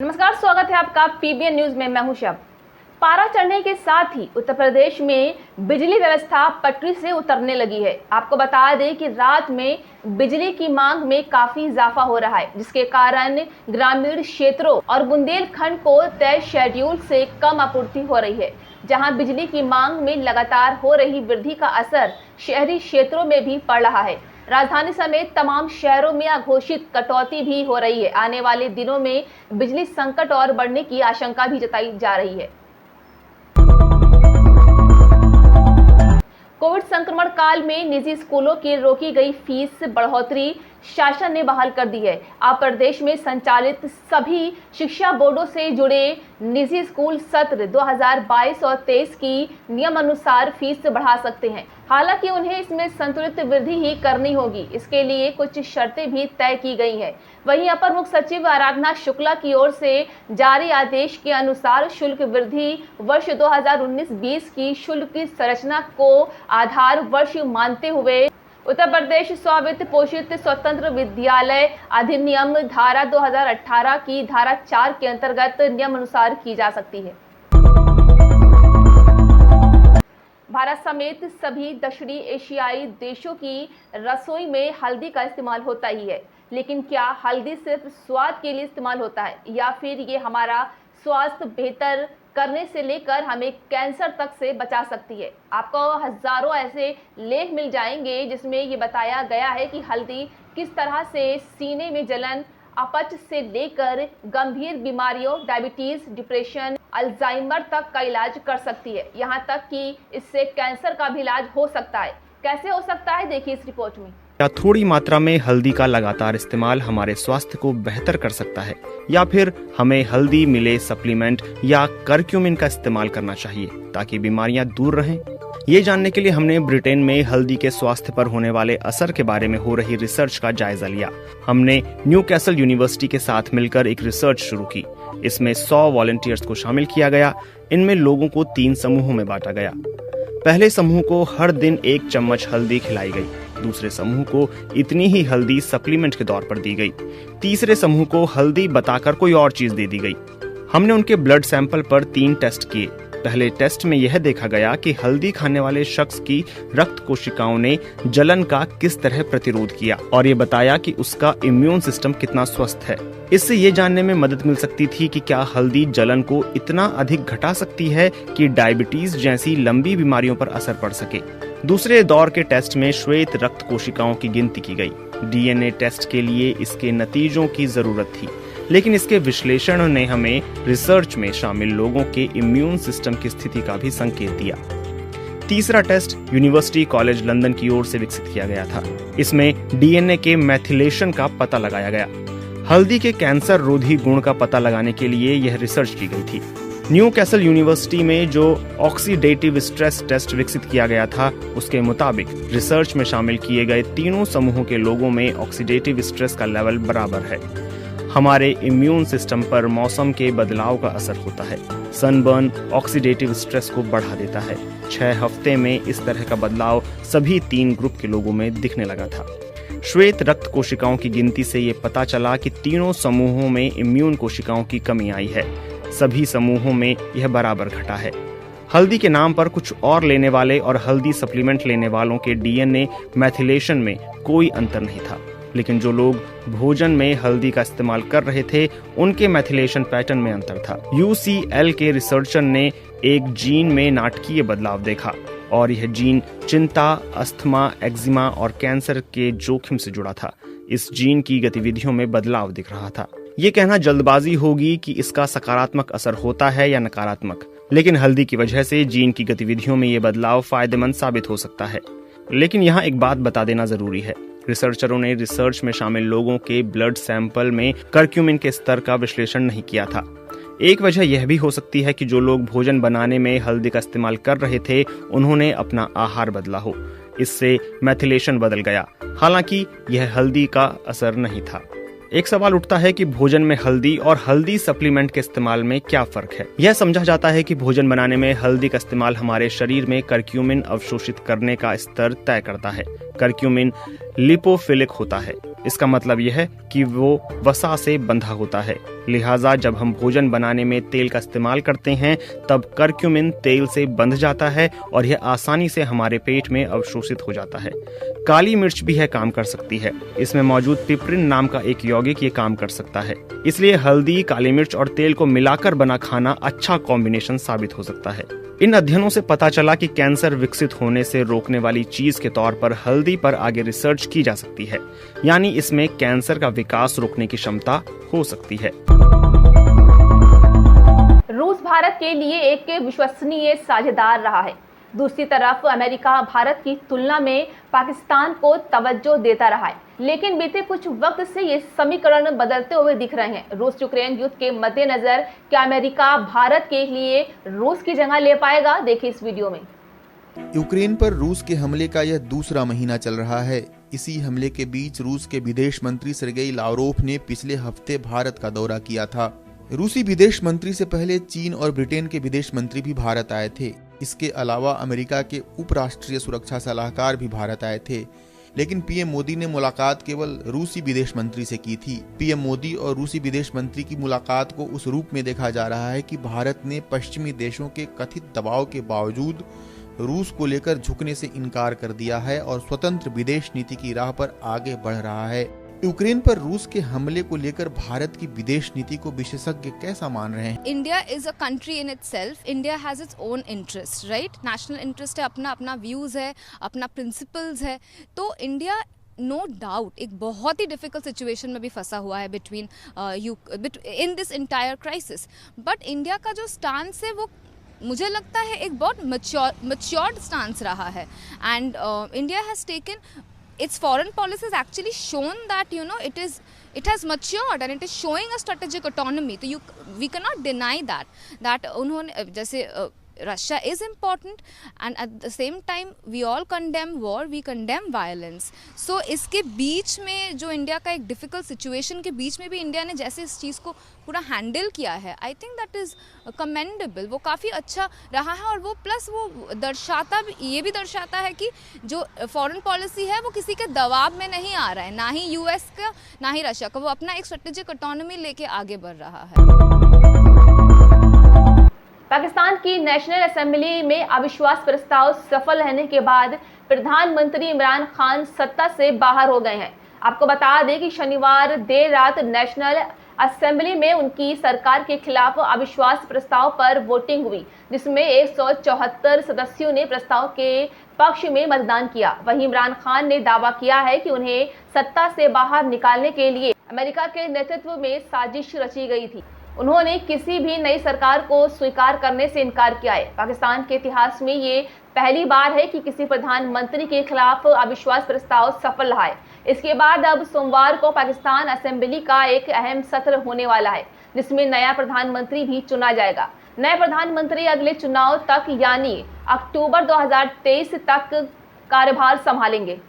नमस्कार, स्वागत है आपका पीबीएन न्यूज में। मैं हूं शब। पारा चढ़ने के साथ ही उत्तर प्रदेश में बिजली व्यवस्था पटरी से उतरने लगी है। आपको बता दें कि रात में बिजली की मांग में काफी इजाफा हो रहा है, जिसके कारण ग्रामीण क्षेत्रों और बुंदेलखंड को तय शेड्यूल से कम आपूर्ति हो रही है। जहां बिजली की मांग में लगातार हो रही वृद्धि का असर शहरी क्षेत्रों में भी पड़ रहा है। राजधानी समेत तमाम शहरों में अघोषित कटौती भी हो रही है। आने वाले दिनों में बिजली संकट और बढ़ने की आशंका भी जताई जा रही है। कोविड संक्रमण काल में निजी स्कूलों की रोकी गई फीस बढ़ोतरी शासन ने बहाल कर दी है। अब प्रदेश में संचालित सभी शिक्षा बोर्डों से जुड़े निजी स्कूल सत्र 2022 और 23 की नियम अनुसार फीस बढ़ा सकते हैं। हालांकि उन्हें इसमें संतुलित वृद्धि ही करनी होगी। इसके लिए कुछ शर्तें भी तय की गई हैं। वहीं अपर मुख्य सचिव आराधना शुक्ला की ओर से जारी आदेश के अनुसार शुल्क वृद्धि वर्ष 2019-20 की शुल्क की संरचना को आधार वर्ष मानते हुए उत्तर प्रदेश स्वावित्त पोषित स्वतंत्र विद्यालय अधिनियम धारा 2018 की धारा 4 के अंतर्गत नियम अनुसार की जा सकती है। भारत समेत सभी दक्षिणी एशियाई देशों की रसोई में हल्दी का इस्तेमाल होता ही है, लेकिन क्या हल्दी सिर्फ स्वाद के लिए इस्तेमाल होता है या फिर ये हमारा स्वास्थ्य बेहतर करने से लेकर हमें कैंसर तक से बचा सकती है? आपको हजारों ऐसे लेख मिल जाएंगे जिसमें ये बताया गया है कि हल्दी किस तरह से सीने में जलन, अपच से लेकर गंभीर बीमारियों, डायबिटीज, डिप्रेशन, अल्जाइमर तक का इलाज कर सकती है। यहाँ तक कि इससे कैंसर का भी इलाज हो सकता है। कैसे हो सकता है, देखिए इस रिपोर्ट में। क्या थोड़ी मात्रा में हल्दी का लगातार इस्तेमाल हमारे स्वास्थ्य को बेहतर कर सकता है, या फिर हमें हल्दी मिले सप्लीमेंट या करक्यूमिन का इस्तेमाल करना चाहिए ताकि बीमारियां दूर रहें? ये जानने के लिए हमने ब्रिटेन में हल्दी के स्वास्थ्य पर होने वाले असर के बारे में हो रही रिसर्च का जायजा लिया। हमने न्यूकैसल यूनिवर्सिटी के साथ मिलकर एक रिसर्च शुरू की। इसमें 100 वॉलंटियर्स को शामिल किया गया। इनमें लोगों को 3 समूहों में बांटा गया। पहले समूह को हर दिन 1 चम्मच हल्दी खिलाई गई। दूसरे समूह को इतनी ही हल्दी सप्लीमेंट के तौर पर दी गई। तीसरे समूह को हल्दी बताकर कोई और चीज दे दी गई। हमने उनके ब्लड सैंपल पर 3 टेस्ट किए। पहले टेस्ट में यह देखा गया कि हल्दी खाने वाले शख्स की रक्त कोशिकाओं ने जलन का किस तरह प्रतिरोध किया, और ये बताया कि उसका इम्यून सिस्टम कितना स्वस्थ है। इससे ये जानने में मदद मिल सकती थी कि क्या हल्दी जलन को इतना अधिक घटा सकती है कि डायबिटीज जैसी लंबी बीमारियों पर असर पड़ सके। दूसरे दौर के टेस्ट में श्वेत रक्त कोशिकाओं की गिनती की गई। डीएनए टेस्ट के लिए इसके नतीजों की जरूरत थी, लेकिन इसके विश्लेषण ने हमें रिसर्च में शामिल लोगों के इम्यून सिस्टम की स्थिति का भी संकेत दिया। तीसरा टेस्ट यूनिवर्सिटी कॉलेज लंदन की ओर से विकसित किया गया था। इसमें डीएनए के मैथिलेशन का पता लगाया गया। हल्दी के कैंसर रोधी गुण का पता लगाने के लिए यह रिसर्च की गई थी। न्यूकैसल यूनिवर्सिटी में जो ऑक्सीडेटिव स्ट्रेस टेस्ट विकसित किया गया था, उसके मुताबिक रिसर्च में शामिल किए गए तीनों समूहों के लोगों में ऑक्सीडेटिव स्ट्रेस का लेवल बराबर है। हमारे इम्यून सिस्टम पर मौसम के बदलाव का असर होता है। सनबर्न ऑक्सीडेटिव स्ट्रेस को बढ़ा देता है। 6 हफ्ते में इस तरह का बदलाव सभी 3 ग्रुप के लोगों में दिखने लगा था। श्वेत रक्त कोशिकाओं की गिनती से ये पता चला कि तीनों समूहों में इम्यून कोशिकाओं की कमी आई है। सभी समूहों में यह बराबर घटा है। हल्दी के नाम पर कुछ और लेने वाले और हल्दी सप्लीमेंट लेने वालों के डीएनए मैथिलेशन में कोई अंतर नहीं था, लेकिन जो लोग भोजन में हल्दी का इस्तेमाल कर रहे थे, उनके मैथिलेशन पैटर्न में अंतर था। यूसीएल के रिसर्चर ने एक जीन में नाटकीय बदलाव देखा, और यह जीन चिंता, अस्थमा, एक्जिमा और कैंसर के जोखिम से जुड़ा था। इस जीन की गतिविधियों में बदलाव दिख रहा था। ये कहना जल्दबाजी होगी कि इसका सकारात्मक असर होता है या नकारात्मक, लेकिन हल्दी की वजह से जीन की गतिविधियों में ये बदलाव फायदेमंद साबित हो सकता है। लेकिन यहाँ एक बात बता देना जरूरी है। रिसर्चरों ने रिसर्च में शामिल लोगों के ब्लड सैंपल में करक्यूमिन के स्तर का विश्लेषण नहीं किया था। एक वजह यह भी हो सकती है कि जो लोग भोजन बनाने में हल्दी का इस्तेमाल कर रहे थे, उन्होंने अपना आहार बदला हो। इससे मैथिलेशन बदल गया। हालांकि यह हल्दी का असर नहीं था। एक सवाल उठता है कि भोजन में हल्दी और हल्दी सप्लीमेंट के इस्तेमाल में क्या फर्क है। यह समझा जाता है कि भोजन बनाने में हल्दी का इस्तेमाल हमारे शरीर में करक्यूमिन अवशोषित करने का स्तर तय करता है, करक्यूमिन लिपोफिलिक होता है। इसका मतलब यह है कि वो वसा से बंधा होता है। लिहाजा जब हम भोजन बनाने में तेल का इस्तेमाल करते हैं तब करक्यूमिन तेल से बंध जाता है और यह आसानी से हमारे पेट में अवशोषित हो जाता है। काली मिर्च भी यह काम कर सकती है। इसमें मौजूद पिपरिन नाम का एक यौगिक ये काम कर सकता है। इसलिए हल्दी, काली मिर्च और तेल को मिलाकर बना खाना अच्छा कॉम्बिनेशन साबित हो सकता है। इन अध्ययनों से पता चला कि कैंसर विकसित होने से रोकने वाली चीज के तौर पर हल्दी पर आगे रिसर्च की जा सकती है, यानी इसमें कैंसर का विकास रोकने की क्षमता हो सकती है। रूस भारत के लिए एक विश्वसनीय साझेदार रहा है। दूसरी तरफ अमेरिका भारत की तुलना में पाकिस्तान को तवज्जो देता रहा है, लेकिन बीते कुछ वक्त से ये समीकरण बदलते हुए दिख रहे हैं। रूस यूक्रेन युद्ध के मद्देनजर क्या अमेरिका भारत के लिए रूस की जगह ले पाएगा? देखिए इस वीडियो में। यूक्रेन पर रूस के हमले का यह दूसरा महीना चल रहा है। इसी हमले के बीच रूस के विदेश मंत्री सर्गेई लावरोव ने पिछले हफ्ते भारत का दौरा किया था। रूसी विदेश मंत्री से पहले चीन और ब्रिटेन के विदेश मंत्री भी भारत आए थे। इसके अलावा अमेरिका के उपराष्ट्रीय सुरक्षा सलाहकार भी भारत आए थे, लेकिन पीएम मोदी ने मुलाकात केवल रूसी विदेश मंत्री से की थी। पीएम मोदी और रूसी विदेश मंत्री की मुलाकात को उस रूप में देखा जा रहा है कि भारत ने पश्चिमी देशों के कथित दबाव के बावजूद रूस को लेकर झुकने से इनकार कर दिया है और स्वतंत्र विदेश नीति की राह पर आगे बढ़ रहा है। यूक्रेन पर रूस के हमले को लेकर भारत की विदेश नीति को विशेषज्ञ कैसा मान रहे हैं? India is a country in itself. India has its own interest, right? National interest है, अपना अपना व्यूज है, अपना प्रिंसिपल्स है। तो इंडिया नो डाउट एक बहुत ही डिफिकल्ट सिचुएशन में भी फंसा हुआ है between in this entire crisis. But India का जो स्टांस है वो मुझे लगता है एक बहुत मैच्योर्ड स्टांस रहा है। And India has taken its foreign policy has actually shown that it has matured and it is showing a strategic autonomy. So we cannot deny that उन्होंने जैसे Russia is important and at the same time we all condemn war, we condemn violence. So इसके बीच में जो India का एक difficult situation के बीच में भी इंडिया ने जैसे इस चीज़ को पूरा हैंडल किया है, I think that is commendable. वो काफ़ी अच्छा रहा है और वो प्लस वो ये भी दर्शाता है कि जो फॉरेन पॉलिसी है वो किसी के दबाव में नहीं आ रहा है, ना ही यूएस का ना ही रशिया का। वो अपना एक स्ट्रेटेजिक ऑटोनॉमी लेके आगे बढ़ रहा है। पाकिस्तान की नेशनल असेंबली में अविश्वास प्रस्ताव सफल रहने के बाद प्रधानमंत्री इमरान खान सत्ता से बाहर हो गए हैं। आपको बता दें कि शनिवार देर रात नेशनल असेंबली में उनकी सरकार के खिलाफ अविश्वास प्रस्ताव पर वोटिंग हुई, जिसमें 174 सदस्यों ने प्रस्ताव के पक्ष में मतदान किया। वहीं इमरान खान ने दावा किया है कि उन्हें सत्ता से बाहर निकालने के लिए अमेरिका के नेतृत्व में साजिश रची गई थी। उन्होंने किसी भी नई सरकार को स्वीकार करने से इनकार किया है। पाकिस्तान के इतिहास में ये पहली बार है कि किसी प्रधानमंत्री के खिलाफ अविश्वास प्रस्ताव सफल रहा है। इसके बाद अब सोमवार को पाकिस्तान असेंबली का एक अहम सत्र होने वाला है, जिसमें नया प्रधानमंत्री भी चुना जाएगा। नए प्रधानमंत्री अगले चुनाव तक यानी अक्टूबर 2023 तक कार्यभार संभालेंगे।